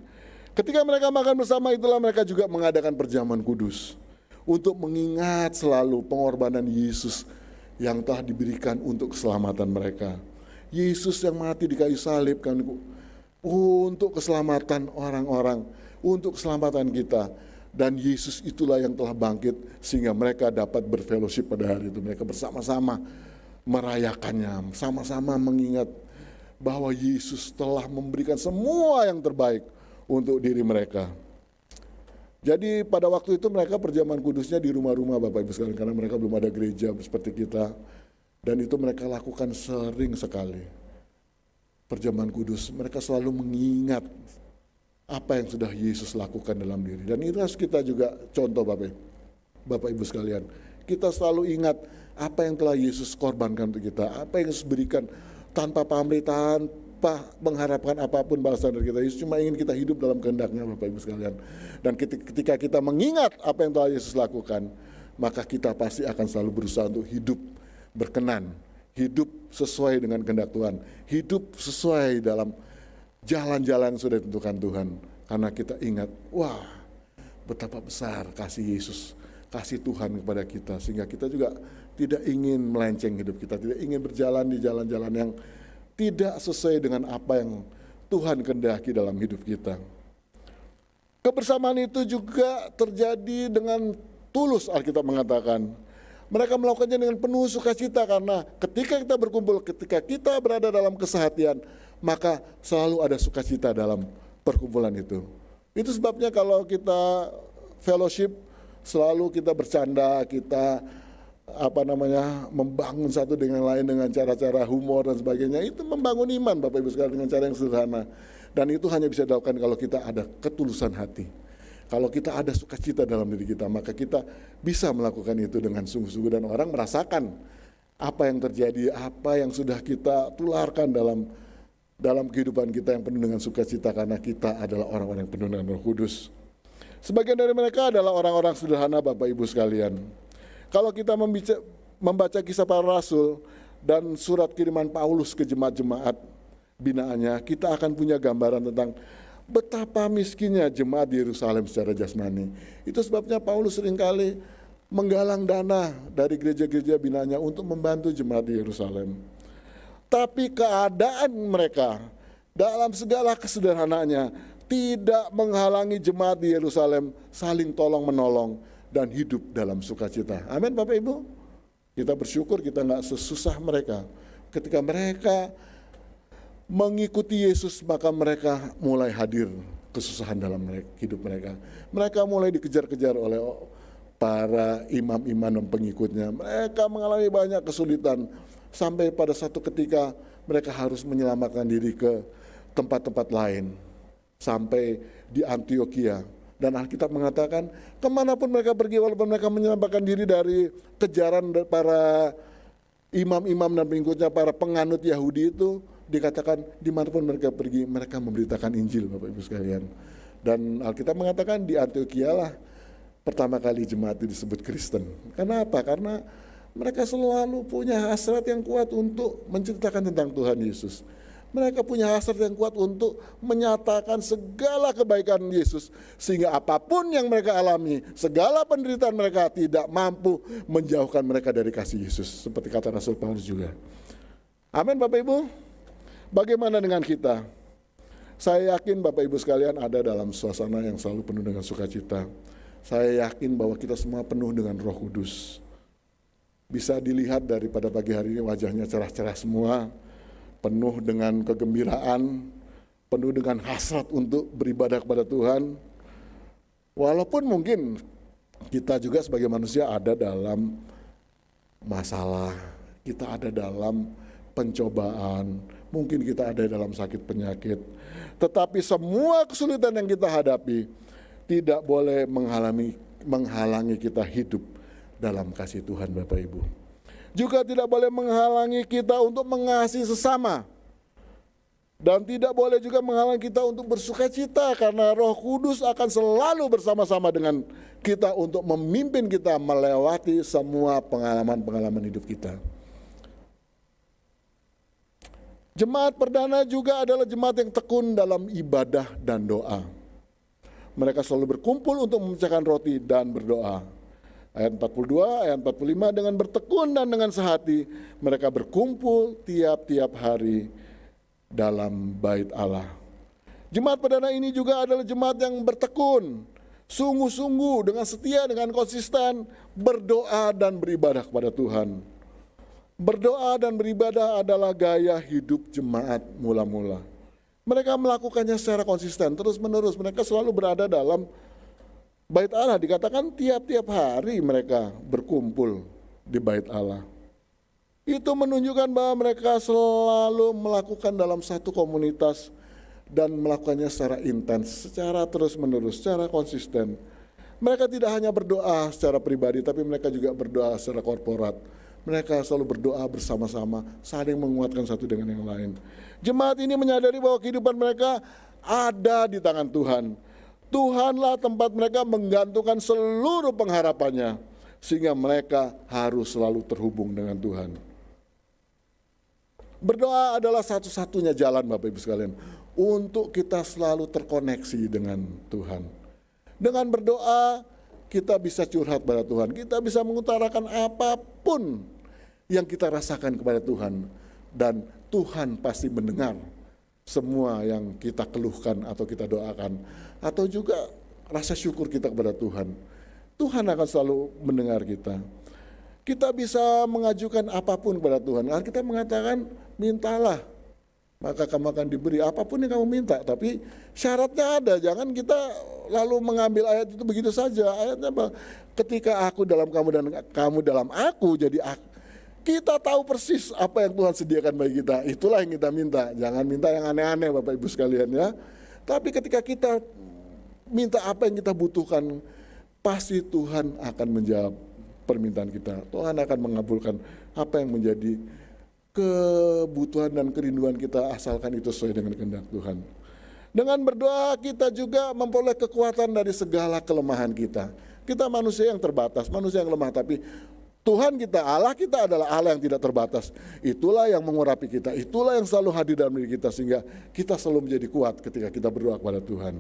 Speaker 1: Ketika mereka makan bersama itulah mereka juga mengadakan perjamuan kudus untuk mengingat selalu pengorbanan Yesus yang telah diberikan untuk keselamatan mereka. Yesus yang mati di kayu salib kan untuk keselamatan orang-orang, untuk keselamatan kita. Dan Yesus itulah yang telah bangkit sehingga mereka dapat berfellowship pada hari itu. Mereka bersama-sama merayakannya, sama-sama mengingat bahwa Yesus telah memberikan semua yang terbaik untuk diri mereka. Jadi pada waktu itu mereka perjamuan kudusnya di rumah-rumah Bapak Ibu sekalian, karena mereka belum ada gereja seperti kita. Dan itu mereka lakukan sering sekali. Perjamuan kudus, mereka selalu mengingat apa yang sudah Yesus lakukan dalam diri. Dan itu harus kita juga contoh Bapak Ibu sekalian. Kita selalu ingat apa yang telah Yesus korbankan untuk kita, apa yang Yesus berikan tanpa pamrih, tanpa mengharapkan apapun balasan dari kita. Yesus cuma ingin kita hidup dalam kehendaknya Bapak Ibu sekalian. Dan ketika kita mengingat apa yang telah Yesus lakukan, maka kita pasti akan selalu berusaha untuk hidup berkenan, hidup sesuai dengan kehendak Tuhan, hidup sesuai dalam jalan-jalan yang sudah ditentukan Tuhan. Karena kita ingat, wah betapa besar kasih Yesus, kasih Tuhan kepada kita, sehingga kita juga tidak ingin melenceng hidup kita, tidak ingin berjalan di jalan-jalan yang tidak sesuai dengan apa yang Tuhan kehendaki dalam hidup kita. Kebersamaan itu juga terjadi dengan tulus, Alkitab mengatakan. Mereka melakukannya dengan penuh sukacita, karena ketika kita berkumpul, ketika kita berada dalam kesehatian, maka selalu ada sukacita dalam perkumpulan itu. Itu sebabnya kalau kita fellowship, selalu kita bercanda, kita membangun satu dengan lain dengan cara-cara humor dan sebagainya. Itu membangun iman Bapak Ibu sekalian dengan cara yang sederhana. Dan itu hanya bisa dilakukan kalau kita ada ketulusan hati. Kalau kita ada sukacita dalam diri kita, maka kita bisa melakukan itu dengan sungguh-sungguh, dan orang merasakan apa yang terjadi, apa yang sudah kita tularkan dalam kehidupan kita yang penuh dengan sukacita, karena kita adalah orang-orang yang penuh dengan Roh Kudus. Sebagian dari mereka adalah orang-orang sederhana Bapak Ibu sekalian. Kalau kita membaca kisah para rasul dan surat kiriman Paulus ke jemaat-jemaat binaannya, kita akan punya gambaran tentang betapa miskinnya jemaat di Yerusalem secara jasmani. Itu sebabnya Paulus seringkali menggalang dana dari gereja-gereja binanya untuk membantu jemaat di Yerusalem. Tapi keadaan mereka dalam segala kesederhanaannya tidak menghalangi jemaat di Yerusalem saling tolong menolong dan hidup dalam sukacita. Amin Bapak Ibu. Kita bersyukur kita nggak sesusah mereka. Ketika mereka mengikuti Yesus, maka mereka mulai hadir kesusahan dalam hidup mereka. Mereka mulai dikejar-kejar oleh para imam-imam dan pengikutnya. Mereka mengalami banyak kesulitan sampai pada satu ketika mereka harus menyelamatkan diri ke tempat-tempat lain sampai di Antioquia. Dan Alkitab mengatakan kemanapun mereka pergi, walaupun mereka menyelamatkan diri dari kejaran para imam-imam dan pengikutnya, para penganut Yahudi itu, dikatakan dimanapun mereka pergi, mereka memberitakan Injil, Bapak Ibu sekalian. Dan Alkitab mengatakan di Antioquia lah pertama kali jemaat itu disebut Kristen. Kenapa? Karena mereka selalu punya hasrat yang kuat untuk menceritakan tentang Tuhan Yesus. Mereka punya hasrat yang kuat untuk menyatakan segala kebaikan Yesus. Sehingga apapun yang mereka alami, segala penderitaan mereka tidak mampu menjauhkan mereka dari kasih Yesus. Seperti kata Rasul Paulus juga. Amin Bapak Ibu. Bagaimana dengan kita? Saya yakin Bapak Ibu sekalian ada dalam suasana yang selalu penuh dengan sukacita. Saya yakin bahwa kita semua penuh dengan Roh Kudus. Bisa dilihat daripada pagi hari ini wajahnya cerah-cerah semua, penuh dengan kegembiraan, penuh dengan hasrat untuk beribadah kepada Tuhan. Walaupun mungkin kita juga sebagai manusia ada dalam masalah, kita ada dalam pencobaan, mungkin kita ada dalam sakit penyakit. Tetapi semua kesulitan yang kita hadapi tidak boleh menghalangi kita hidup dalam kasih Tuhan Bapak Ibu. Juga tidak boleh menghalangi kita untuk mengasihi sesama. Dan tidak boleh juga menghalangi kita untuk bersukacita karena Roh Kudus akan selalu bersama-sama dengan kita untuk memimpin kita melewati semua pengalaman-pengalaman hidup kita. Jemaat perdana juga adalah jemaat yang tekun dalam ibadah dan doa. Mereka selalu berkumpul untuk memecahkan roti dan berdoa. Ayat 42, ayat 45, dengan bertekun dan dengan sehati mereka berkumpul tiap-tiap hari dalam bait Allah. Jemaat perdana ini juga adalah jemaat yang bertekun, sungguh-sungguh dengan setia, dengan konsisten berdoa dan beribadah kepada Tuhan. Berdoa dan beribadah adalah gaya hidup jemaat mula-mula. Mereka melakukannya secara konsisten, terus-menerus. Mereka selalu berada dalam bait Allah. Dikatakan tiap-tiap hari mereka berkumpul di bait Allah. Itu menunjukkan bahwa mereka selalu melakukan dalam satu komunitas dan melakukannya secara intens, secara terus-menerus, secara konsisten. Mereka tidak hanya berdoa secara pribadi, tapi mereka juga berdoa secara korporat. Mereka selalu berdoa bersama-sama, saling menguatkan satu dengan yang lain. Jemaat ini menyadari bahwa kehidupan mereka ada di tangan Tuhan. Tuhanlah tempat mereka menggantungkan seluruh pengharapannya, sehingga mereka harus selalu terhubung dengan Tuhan. Berdoa adalah satu-satunya jalan Bapak Ibu sekalian untuk kita selalu terkoneksi dengan Tuhan. Dengan berdoa kita bisa curhat pada Tuhan, kita bisa mengutarakan apapun yang kita rasakan kepada Tuhan, dan Tuhan pasti mendengar semua yang kita keluhkan atau kita doakan, atau juga rasa syukur kita kepada Tuhan. Tuhan akan selalu mendengar kita. Kita bisa mengajukan apapun kepada Tuhan. Kita mengatakan mintalah maka kamu akan diberi apapun yang kamu minta. Tapi syaratnya ada, jangan kita lalu mengambil ayat itu begitu saja. Ayatnya apa? Ketika aku dalam kamu dan kamu dalam aku, jadi kita tahu persis apa yang Tuhan sediakan bagi kita. Itulah yang kita minta. Jangan minta yang aneh-aneh Bapak Ibu sekalian ya. Tapi ketika kita minta apa yang kita butuhkan, pasti Tuhan akan menjawab permintaan kita. Tuhan akan mengabulkan apa yang menjadi kebutuhan dan kerinduan kita, asalkan itu sesuai dengan kehendak Tuhan. Dengan berdoa kita juga memperoleh kekuatan dari segala kelemahan kita. Kita manusia yang terbatas, manusia yang lemah, tapi Tuhan kita, Allah kita adalah Allah yang tidak terbatas. Itulah yang mengurapi kita, itulah yang selalu hadir dalam diri kita, sehingga kita selalu menjadi kuat ketika kita berdoa kepada Tuhan.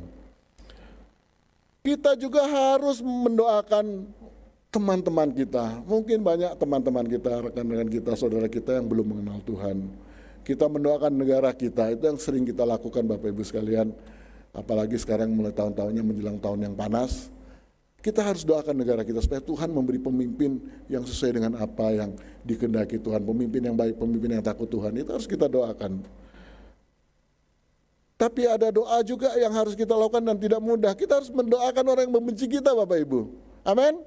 Speaker 1: Kita juga harus mendoakan teman-teman kita, mungkin banyak teman-teman kita, rekan-rekan kita, saudara kita yang belum mengenal Tuhan. Kita mendoakan negara kita, itu yang sering kita lakukan Bapak Ibu sekalian. Apalagi sekarang mulai tahun-tahunnya menjelang tahun yang panas. Kita harus doakan negara kita supaya Tuhan memberi pemimpin yang sesuai dengan apa yang dikehendaki Tuhan. Pemimpin yang baik, pemimpin yang takut Tuhan, itu harus kita doakan. Tapi ada doa juga yang harus kita lakukan dan tidak mudah. Kita harus mendoakan orang yang membenci kita Bapak Ibu. Amin.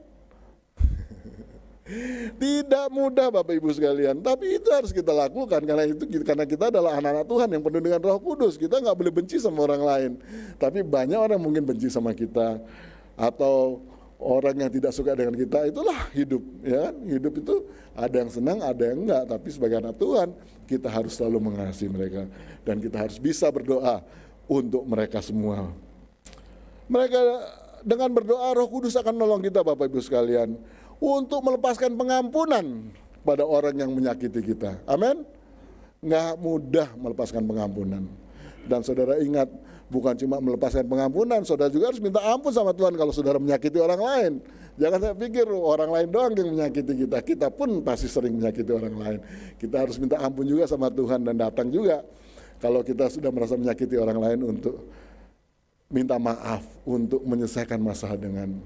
Speaker 1: Tidak mudah Bapak Ibu sekalian, tapi itu harus kita lakukan karena kita adalah anak-anak Tuhan yang penuh dengan Roh Kudus. Kita nggak boleh benci sama orang lain. Tapi banyak orang mungkin benci sama kita atau orang yang tidak suka dengan kita. Itulah hidup, ya kan? Hidup itu ada yang senang, ada yang enggak. Tapi sebagai anak Tuhan kita harus selalu mengasihi mereka dan kita harus bisa berdoa untuk mereka semua. Mereka dengan berdoa Roh Kudus akan menolong kita Bapak Ibu sekalian untuk melepaskan pengampunan pada orang yang menyakiti kita. Amin. Nggak mudah melepaskan pengampunan. Dan saudara ingat, bukan cuma melepaskan pengampunan, saudara juga harus minta ampun sama Tuhan kalau saudara menyakiti orang lain. Jangan saya pikir orang lain doang yang menyakiti kita. Kita pun pasti sering menyakiti orang lain. Kita harus minta ampun juga sama Tuhan dan datang juga kalau kita sudah merasa menyakiti orang lain untuk minta maaf, untuk menyelesaikan masalah dengan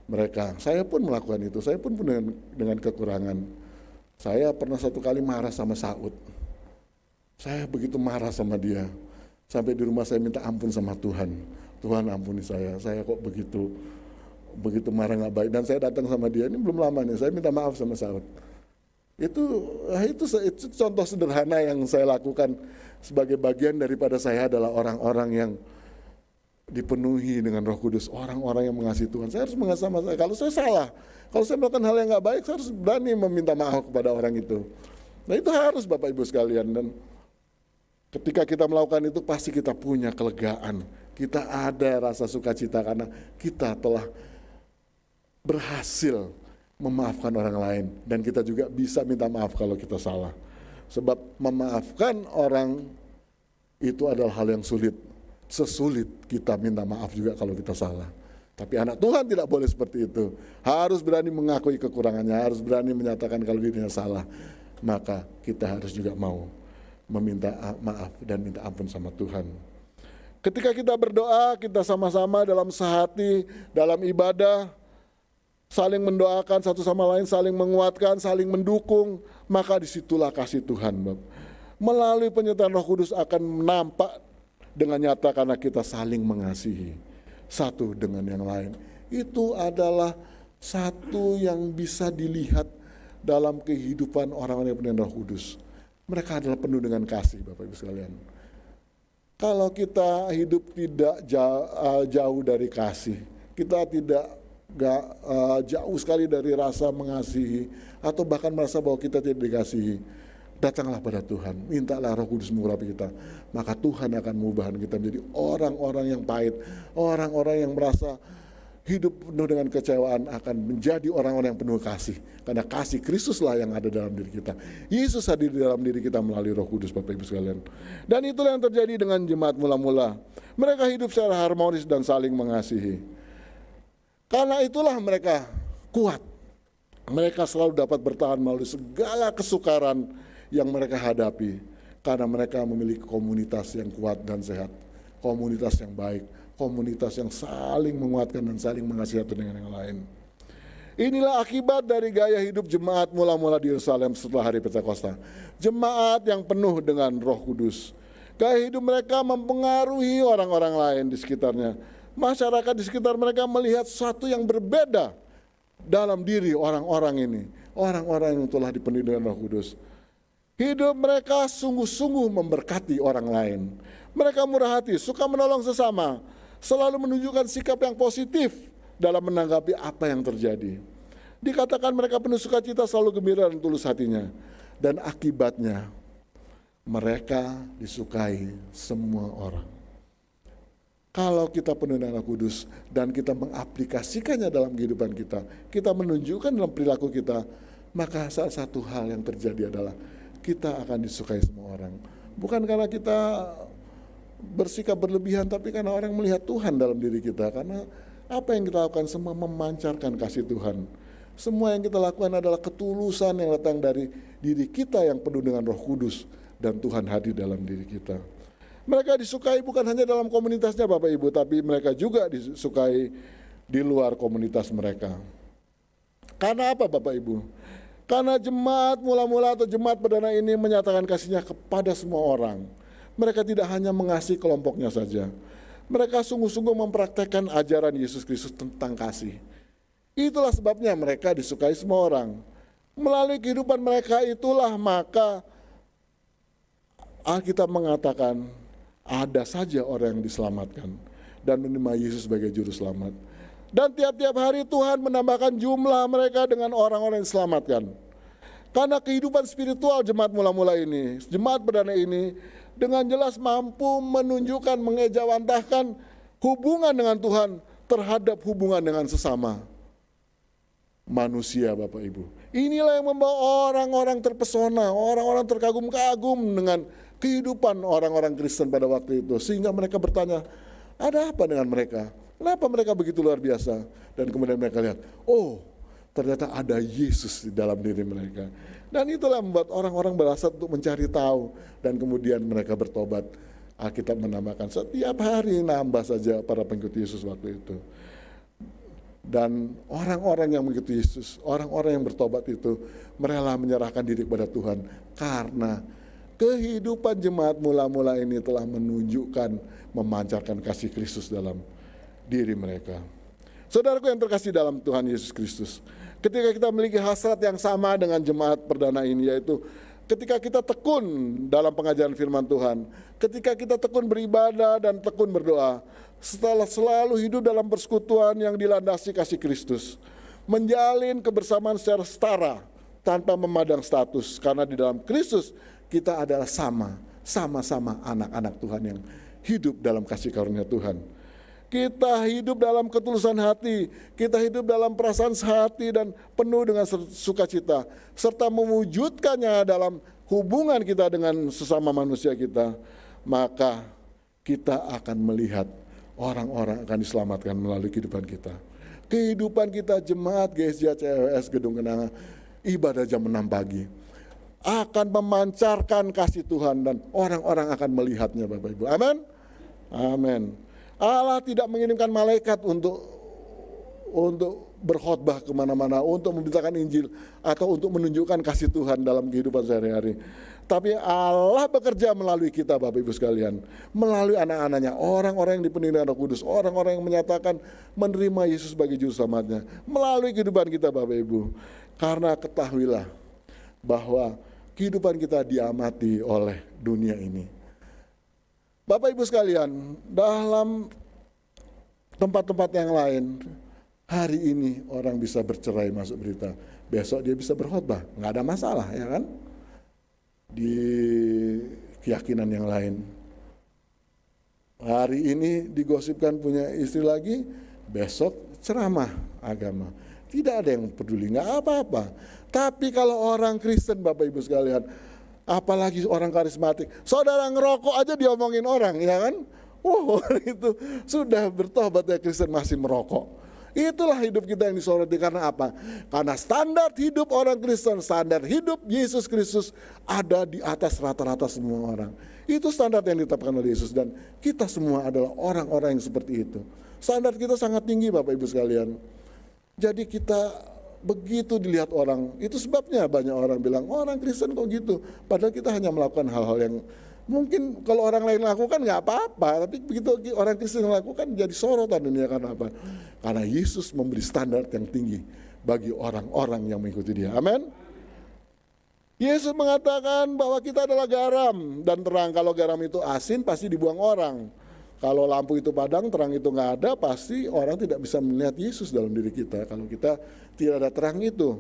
Speaker 1: mereka. Saya pun melakukan itu, saya pun dengan kekurangan. Saya pernah satu kali marah sama Saud. Saya begitu marah sama dia, sampai di rumah saya minta ampun sama Tuhan. Tuhan ampuni saya kok begitu marah gak baik. Dan saya datang sama dia, ini belum lama nih, saya minta maaf sama Saud. Itu contoh sederhana yang saya lakukan sebagai bagian daripada saya adalah orang-orang yang dipenuhi dengan Roh Kudus, orang-orang yang mengasihi Tuhan. Saya harus mengasihi sama saya. Kalau saya salah, kalau saya melakukan hal yang gak baik, saya harus berani meminta maaf kepada orang itu. Nah itu harus Bapak Ibu sekalian. Dan ketika kita melakukan itu pasti kita punya kelegaan. Kita ada rasa sukacita karena kita telah berhasil memaafkan orang lain. Dan kita juga bisa minta maaf kalau kita salah. Sebab memaafkan orang itu adalah hal yang sulit. Sesulit kita minta maaf juga kalau kita salah. Tapi anak Tuhan tidak boleh seperti itu. Harus berani mengakui kekurangannya, harus berani menyatakan kalau dirinya salah. Maka kita harus juga mau meminta maaf dan minta ampun sama Tuhan. Ketika kita berdoa, kita sama-sama dalam sehati, dalam ibadah, saling mendoakan satu sama lain, saling menguatkan, saling mendukung, maka disitulah kasih Tuhan. Melalui penyertaan Roh Kudus akan nampak dengan nyata karena kita saling mengasihi satu dengan yang lain. Itu adalah satu yang bisa dilihat dalam kehidupan orang-orang yang penuh Roh Kudus. Mereka adalah penuh dengan kasih Bapak Ibu sekalian. Kalau kita hidup tidak jauh dari kasih, kita tidak jauh sekali dari rasa mengasihi atau bahkan merasa bahwa kita tidak dikasihi, datanglah pada Tuhan, mintalah Roh Kudus mengurapi kita. Maka Tuhan akan mengubah kita menjadi orang-orang yang pahit, orang-orang yang merasa hidup penuh dengan kecewaan akan menjadi orang-orang yang penuh kasih. Karena kasih Kristuslah yang ada dalam diri kita. Yesus hadir di dalam diri kita melalui Roh Kudus Bapak Ibu sekalian. Dan itulah yang terjadi dengan jemaat mula-mula. Mereka hidup secara harmonis dan saling mengasihi. Karena itulah mereka kuat. Mereka selalu dapat bertahan melalui segala kesukaran yang mereka hadapi, karena mereka memiliki komunitas yang kuat dan sehat, komunitas yang baik, komunitas yang saling menguatkan dan saling mengasihi satu dengan yang lain. Inilah akibat dari gaya hidup jemaat mula-mula di Yerusalem setelah hari Pentakosta. Jemaat yang penuh dengan Roh Kudus. Gaya hidup mereka mempengaruhi orang-orang lain di sekitarnya. Masyarakat di sekitar mereka melihat sesuatu yang berbeda dalam diri orang-orang ini, orang-orang yang telah dipenuhi dengan Roh Kudus. Hidup mereka sungguh-sungguh memberkati orang lain. Mereka murah hati, suka menolong sesama, selalu menunjukkan sikap yang positif dalam menanggapi apa yang terjadi. Dikatakan mereka penuh sukacita, selalu gembira dan tulus hatinya. Dan akibatnya mereka disukai semua orang. Kalau kita penuh dengan Roh Kudus dan kita mengaplikasikannya dalam kehidupan kita, kita menunjukkan dalam perilaku kita, maka salah satu hal yang terjadi adalah kita akan disukai semua orang. Bukan karena kita bersikap berlebihan, tapi karena orang melihat Tuhan dalam diri kita. Karena apa yang kita lakukan semua memancarkan kasih Tuhan. Semua yang kita lakukan adalah ketulusan yang datang dari diri kita yang penuh dengan Roh Kudus dan Tuhan hadir dalam diri kita. Mereka disukai bukan hanya dalam komunitasnya Bapak Ibu, tapi mereka juga disukai di luar komunitas mereka. Karena apa Bapak Ibu? Karena jemaat mula-mula atau jemaat perdana ini menyatakan kasihnya kepada semua orang. Mereka tidak hanya mengasihi kelompoknya saja. Mereka sungguh-sungguh mempraktekkan ajaran Yesus Kristus tentang kasih. Itulah sebabnya mereka disukai semua orang. Melalui kehidupan mereka itulah maka Alkitab mengatakan ada saja orang yang diselamatkan dan menerima Yesus sebagai juru selamat. Dan tiap-tiap hari Tuhan menambahkan jumlah mereka dengan orang-orang yang diselamatkan. Karena kehidupan spiritual jemaat mula-mula ini, jemaat perdana ini dengan jelas mampu menunjukkan, mengejawantahkan hubungan dengan Tuhan terhadap hubungan dengan sesama manusia Bapak Ibu. Inilah yang membawa orang-orang terpesona, orang-orang terkagum-kagum dengan kehidupan orang-orang Kristen pada waktu itu. Sehingga mereka bertanya, ada apa dengan mereka? Kenapa mereka begitu luar biasa? Dan kemudian mereka lihat, oh ternyata ada Yesus di dalam diri mereka. Dan itulah membuat orang-orang berasat untuk mencari tahu. Dan kemudian mereka bertobat. Alkitab menambahkan setiap hari nambah saja para pengikut Yesus waktu itu. Dan orang-orang yang mengikuti Yesus, orang-orang yang bertobat itu merela menyerahkan diri kepada Tuhan. Karena kehidupan jemaat mula-mula ini telah menunjukkan, memancarkan kasih Kristus dalam diri mereka. Saudaraku yang terkasih dalam Tuhan Yesus Kristus, ketika kita memiliki hasrat yang sama dengan jemaat perdana ini, yaitu ketika kita tekun dalam pengajaran firman Tuhan, ketika kita tekun beribadah dan tekun berdoa, setelah selalu hidup dalam persekutuan yang dilandasi kasih Kristus, menjalin kebersamaan secara setara tanpa memandang status, karena di dalam Kristus kita adalah sama-sama anak-anak Tuhan yang hidup dalam kasih karunia Tuhan. Kita hidup dalam ketulusan hati, kita hidup dalam perasaan sehati dan penuh dengan sukacita, serta mewujudkannya dalam hubungan kita dengan sesama manusia kita, maka kita akan melihat orang-orang akan diselamatkan melalui kehidupan kita. Kehidupan kita jemaat GSJ CWS Gedung Kenanga, ibadah jam 6 pagi, akan memancarkan kasih Tuhan dan orang-orang akan melihatnya Bapak Ibu. Amin. Amin. Allah tidak mengirimkan malaikat untuk berkhotbah kemana-mana, untuk memberitakan Injil atau untuk menunjukkan kasih Tuhan dalam kehidupan sehari-hari. Tapi Allah bekerja melalui kita Bapak Ibu sekalian, melalui anak-anaknya, orang-orang yang dipenuhi dengan Roh Kudus, orang-orang yang menyatakan menerima Yesus sebagai juru selamatnya, melalui kehidupan kita Bapak Ibu. Karena ketahuilah bahwa kehidupan kita diamati oleh dunia ini. Bapak Ibu sekalian, dalam tempat-tempat yang lain, hari ini orang bisa bercerai masuk berita, besok dia bisa berkhotbah, nggak ada masalah ya kan? Di keyakinan yang lain, hari ini digosipkan punya istri lagi, besok ceramah agama, tidak ada yang peduli, nggak apa-apa. Tapi kalau orang Kristen Bapak Ibu sekalian, apalagi orang karismatik, saudara ngerokok aja diomongin orang, ya kan? Orang itu sudah bertobat ya Kristen masih merokok. Itulah hidup kita yang disoroti. Karena apa? Karena standar hidup orang Kristen, standar hidup Yesus Kristus ada di atas rata-rata semua orang. Itu standar yang ditetapkan oleh Yesus dan kita semua adalah orang-orang yang seperti itu. Standar kita sangat tinggi Bapak Ibu sekalian. Jadi kita begitu dilihat orang, itu sebabnya banyak orang bilang, orang Kristen kok gitu. Padahal kita hanya melakukan hal-hal yang mungkin kalau orang lain lakukan nggak apa-apa, tapi begitu orang Kristen lakukan jadi sorotan dunia. Karena apa? Karena Yesus memberi standar yang tinggi bagi orang-orang yang mengikuti dia. Amin. Yesus mengatakan bahwa kita adalah garam dan terang. Kalau garam itu asin pasti dibuang orang. Kalau lampu itu padam, terang itu nggak ada, pasti orang tidak bisa melihat Yesus dalam diri kita. Kalau kita tidak ada terang itu.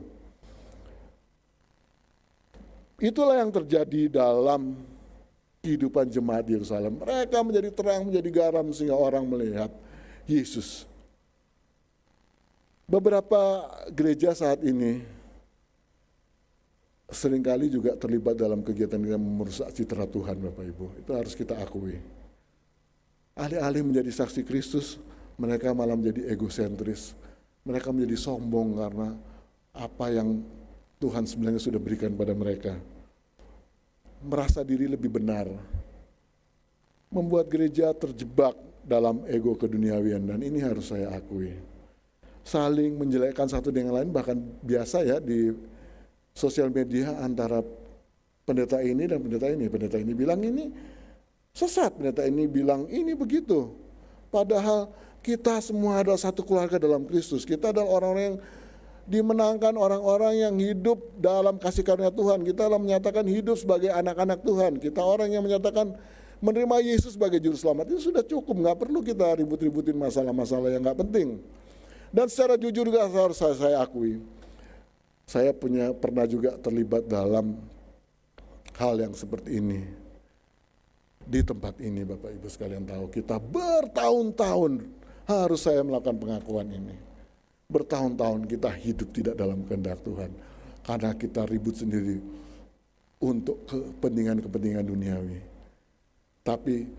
Speaker 1: Itulah yang terjadi dalam kehidupan jemaat di Yerusalem. Mereka menjadi terang, menjadi garam sehingga orang melihat Yesus. Beberapa gereja saat ini seringkali juga terlibat dalam kegiatan yang merusak citra Tuhan Bapak Ibu. Itu harus kita akui. Alih-alih menjadi saksi Kristus, mereka malah menjadi egosentris. Mereka menjadi sombong karena apa yang Tuhan sebenarnya sudah berikan pada mereka. Merasa diri lebih benar, membuat gereja terjebak dalam ego keduniawian, dan ini harus saya akui. Saling menjelekkan satu dengan lain, bahkan biasa ya di sosial media antara pendeta ini dan pendeta ini. Pendeta ini bilang ini sesat, pendeta ini bilang ini begitu. Padahal kita semua adalah satu keluarga dalam Kristus. Kita adalah orang-orang yang dimenangkan, orang-orang yang hidup dalam kasih karunia Tuhan. Kita adalah menyatakan hidup sebagai anak-anak Tuhan. Kita orang yang menyatakan menerima Yesus sebagai juru selamat. Itu sudah cukup, nggak perlu kita ribut-ributin masalah-masalah yang nggak penting. Dan secara jujur juga harus saya akui, saya pernah juga terlibat dalam hal yang seperti ini. Di tempat ini Bapak Ibu sekalian tahu, kita bertahun-tahun harus saya melakukan pengakuan ini. Bertahun-tahun kita hidup tidak dalam kehendak Tuhan, karena kita ribut sendiri untuk kepentingan-kepentingan duniawi. Tapi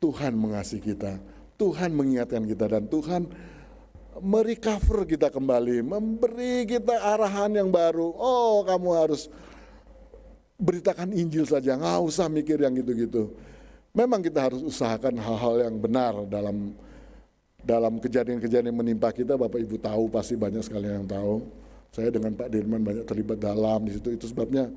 Speaker 1: Tuhan mengasihi kita, Tuhan mengingatkan kita, dan Tuhan merecover kita kembali, memberi kita arahan yang baru. Oh, kamu harus beritakan Injil saja, nggak usah mikir yang gitu-gitu. Memang kita harus usahakan hal-hal yang benar dalam kejadian-kejadian yang menimpa kita. Bapak Ibu tahu, pasti banyak sekali yang tahu. Saya dengan Pak Dirman banyak terlibat dalam di situ. Itu sebabnya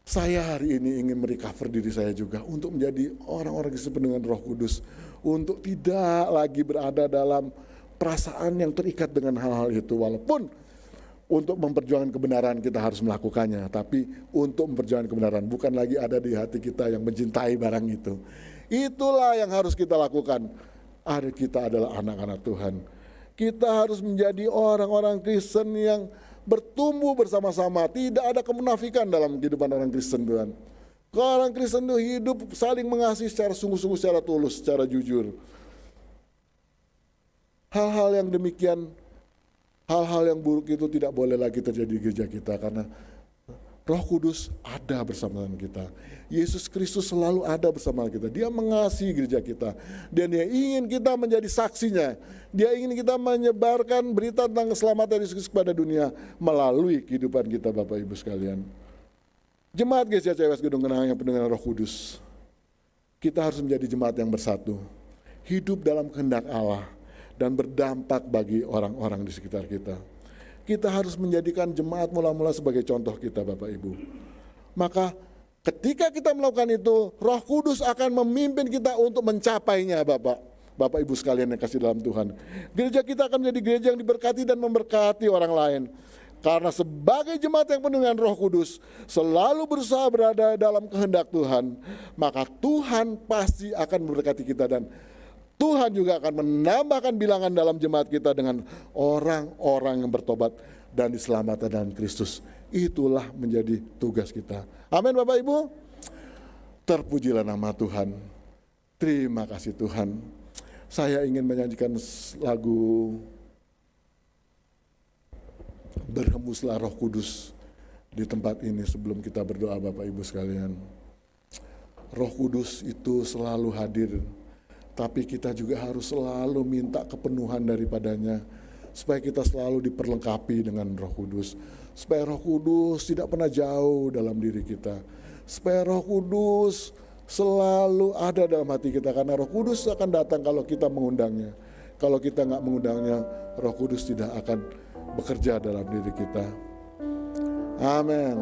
Speaker 1: saya hari ini ingin merecover diri saya juga untuk menjadi orang-orang yang sepenuh dengan Roh Kudus, untuk tidak lagi berada dalam perasaan yang terikat dengan hal-hal itu. Walaupun untuk memperjuangkan kebenaran kita harus melakukannya, tapi untuk memperjuangkan kebenaran bukan lagi ada di hati kita yang mencintai barang itu. Itulah yang harus kita lakukan. Kita adalah anak-anak Tuhan. Kita harus menjadi orang-orang Kristen yang bertumbuh bersama-sama. Tidak ada kemunafikan dalam kehidupan orang Kristen, Tuhan. Orang Kristen itu hidup saling mengasihi secara sungguh-sungguh, secara tulus, secara jujur. Hal-hal yang demikian, hal-hal yang buruk itu tidak boleh lagi terjadi di gereja kita, karena Roh Kudus ada bersama kita. Yesus Kristus selalu ada bersama kita. Dia mengasihi gereja kita, dan Dia ingin kita menjadi saksinya. Dia ingin kita menyebarkan berita tentang keselamatan Yesus Kristus kepada dunia melalui kehidupan kita, Bapak Ibu sekalian. Jemaat Gereja CWS Gedung Kenangan yang penuh dengan Roh Kudus, kita harus menjadi jemaat yang bersatu, hidup dalam kehendak Allah, dan berdampak bagi orang-orang di sekitar kita. Kita harus menjadikan jemaat mula-mula sebagai contoh kita, Bapak Ibu. Maka ketika kita melakukan itu, Roh Kudus akan memimpin kita untuk mencapainya, Bapak Ibu sekalian yang kasih dalam Tuhan. Gereja kita akan menjadi gereja yang diberkati dan memberkati orang lain. Karena sebagai jemaat yang penuh dengan Roh Kudus, selalu berusaha berada dalam kehendak Tuhan, maka Tuhan pasti akan memberkati kita, dan Tuhan juga akan menambahkan bilangan dalam jemaat kita dengan orang-orang yang bertobat dan diselamatkan dalam Kristus. Itulah menjadi tugas kita. Amin Bapak Ibu. Terpujilah nama Tuhan. Terima kasih Tuhan. Saya ingin menyanyikan lagu Berhembuslah Roh Kudus di tempat ini sebelum kita berdoa, Bapak Ibu sekalian. Roh Kudus itu selalu hadir, tapi kita juga harus selalu minta kepenuhan daripadanya, supaya kita selalu diperlengkapi dengan Roh Kudus, supaya Roh Kudus tidak pernah jauh dalam diri kita, supaya Roh Kudus selalu ada dalam hati kita, karena Roh Kudus akan datang kalau kita mengundangnya. Kalau kita nggak mengundangnya, Roh Kudus tidak akan bekerja dalam diri kita. Amin.